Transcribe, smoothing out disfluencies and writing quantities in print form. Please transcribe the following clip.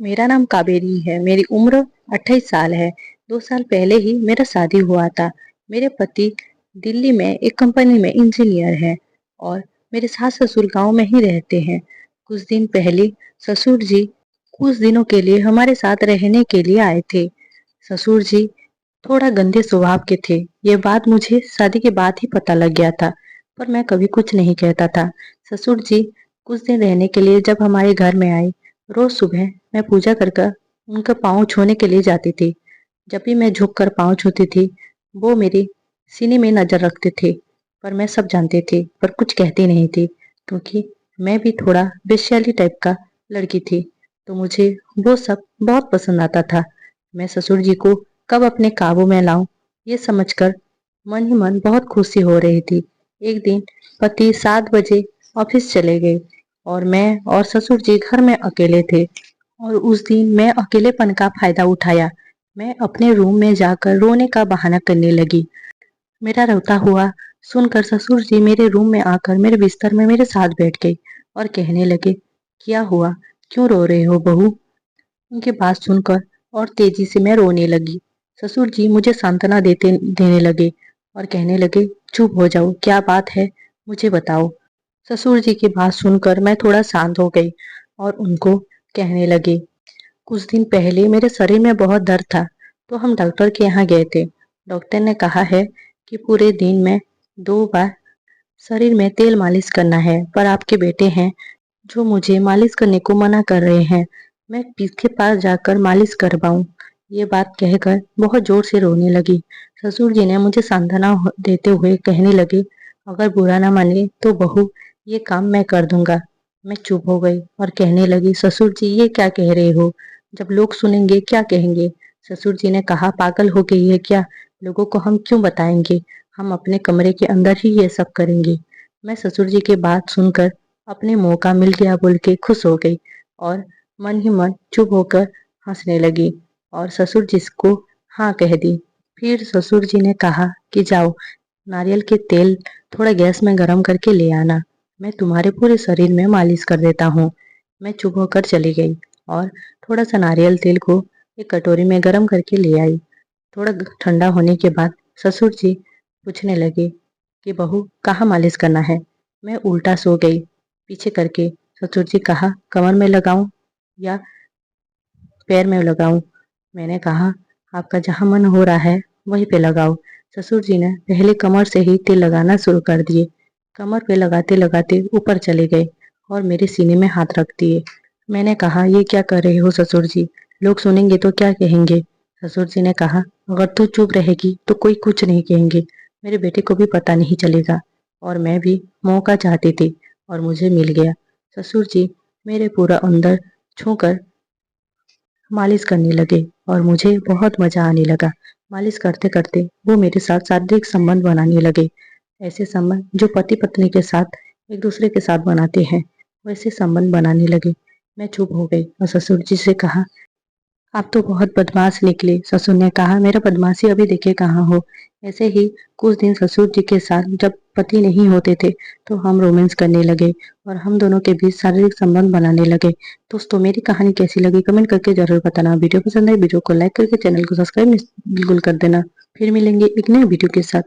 मेरा नाम कावेरी है। मेरी उम्र 28 साल है। 2 साल पहले ही मेरा शादी हुआ था। मेरे पति दिल्ली में एक कंपनी में इंजीनियर हैं और मेरे सास-ससुर गाँव में ही रहते हैं। कुछ दिन पहले ससुर जी कुछ दिनों के लिए हमारे साथ रहने के लिए आए थे। ससुर जी थोड़ा गंदे स्वभाव के थे। ये बात मुझे शादी के बाद ही पता लग गया था, पर मैं कभी कुछ नहीं कहता था। ससुर जी कुछ दिन रहने के लिए जब हमारे घर में आए, रोज सुबह मैं पूजा कर कर उनका पाँव छूने के लिए जाती थी। जब भी मैं झुक कर पाँव छूती थी, वो मेरे सीने में नजर रखते थे। पर मैं सब जानती थी, पर कुछ कहती नहीं थी, क्योंकि मैं भी थोड़ा बेश्याली टाइप का लड़की थी। तो मुझे वो सब बहुत पसंद आता था। मैं ससुर जी को कब अपने काबू में लाऊं, ये समझकर मन ही मन बहुत खुशी हो रही थी। एक दिन पति 7 बजे ऑफिस चले गए और मैं और ससुर जी घर में अकेले थे। और उस दिन मैं अकेलेपन का फायदा उठाया। मैं अपने रूम में जाकर रोने का बहाना करने लगी। मेरा रोता हुआ सुनकर ससुर जी मेरे रूम में आकर मेरे बिस्तर में मेरे साथ बैठ गए और कहने लगे, क्या हुआ, क्यों रो रहे हो बहू? उनकी बात सुनकर और तेजी से मैं रोने लगी। ससुर जी मुझे सांत्वना देते देने लगे और कहने लगे, चुप हो जाओ, क्या बात है, मुझे बताओ। ससुर जी की बात सुनकर मैं थोड़ा शांत हो गई और उनको कहने लगे, कुछ दिन पहले मेरे शरीर में बहुत दर्द था, तो हम डॉक्टर के यहाँ गए थे। डॉक्टर ने कहा है कि पूरे दिन में 2 बार शरीर में तेल मालिश करना है, पर आपके बेटे हैं जो मुझे मालिश करने को मना कर रहे हैं। मैं किसके पास जाकर मालिश करवाऊं? ये बात कहकर बहुत जोर से रोने लगी। ससुर जी ने मुझे सांत्वना देते हुए कहने लगे, अगर बुरा ना माने तो बहू, ये काम मैं कर दूंगा। मैं चुप हो गई और कहने लगी, ससुर जी ये क्या कह रहे हो? जब लोग सुनेंगे क्या कहेंगे? ससुर जी ने कहा, पागल हो गई है क्या? लोगों को हम क्यों बताएंगे? हम अपने कमरे के अंदर ही ये सब करेंगे। मैं ससुर जी की बात सुनकर अपने मौका मिल गया बोल के खुश हो गई और मन ही मन चुप होकर हंसने लगी और ससुर जी को हाँ कह दी। फिर ससुर जी ने कहा कि जाओ, नारियल के तेल थोड़ा गैस में गरम करके ले आना, मैं तुम्हारे पूरे शरीर में मालिश कर देता हूँ। मैं चुप होकर चली गई और थोड़ा सा नारियल तेल को एक कटोरी में गरम करके ले आई। थोड़ा ठंडा होने के बाद ससुर जी पूछने लगे कि बहू कहाँ मालिश करना है? मैं उल्टा सो गई पीछे करके। ससुर जी कहा, कमर में लगाऊं या पैर में लगाऊं? मैंने कहा, आपका जहां मन हो रहा है वहीं पे लगाओ। ससुर जी ने पहले कमर से ही तेल लगाना शुरू कर दिए। कमर पे लगाते लगाते ऊपर चले गए और मेरे सीने में हाथ रख दिए। मैंने कहा, ये क्या कर रहे हो ससुर जी? लोग सुनेंगे तो क्या कहेंगे? ससुर जी ने कहा, अगर तू चुप रहेगी तो कोई कुछ नहीं कहेंगे, मेरे बेटे को भी पता नहीं चलेगा। और मैं भी मौका चाहती थी और मुझे मिल गया। ससुर जी मेरे पूरा अंदर छूकर मालिश करने लगे और मुझे बहुत मजा आने लगा। मालिश करते करते वो मेरे साथ शारीरिक संबंध बनाने लगे। ऐसे संबंध जो पति पत्नी के साथ एक दूसरे के साथ बनाते हैं, वैसे संबंध बनाने लगे। मैं चुप हो गई और ससुर जी से कहा, आप तो बहुत बदमाश निकले। ससुर ने कहा, मेरा बदमाशी अभी देखे कहाँ हो। ऐसे ही कुछ दिन ससुर जी के साथ जब पति नहीं होते थे, तो हम रोमांस करने लगे और हम दोनों के बीच शारीरिक संबंध बनाने लगे। दोस्तों, मेरी कहानी कैसी लगी कमेंट करके जरूर बताना। वीडियो पसंद है वीडियो को लाइक करके चैनल को सब्सक्राइब बिल्कुल कर देना। फिर मिलेंगे एक नए वीडियो के साथ।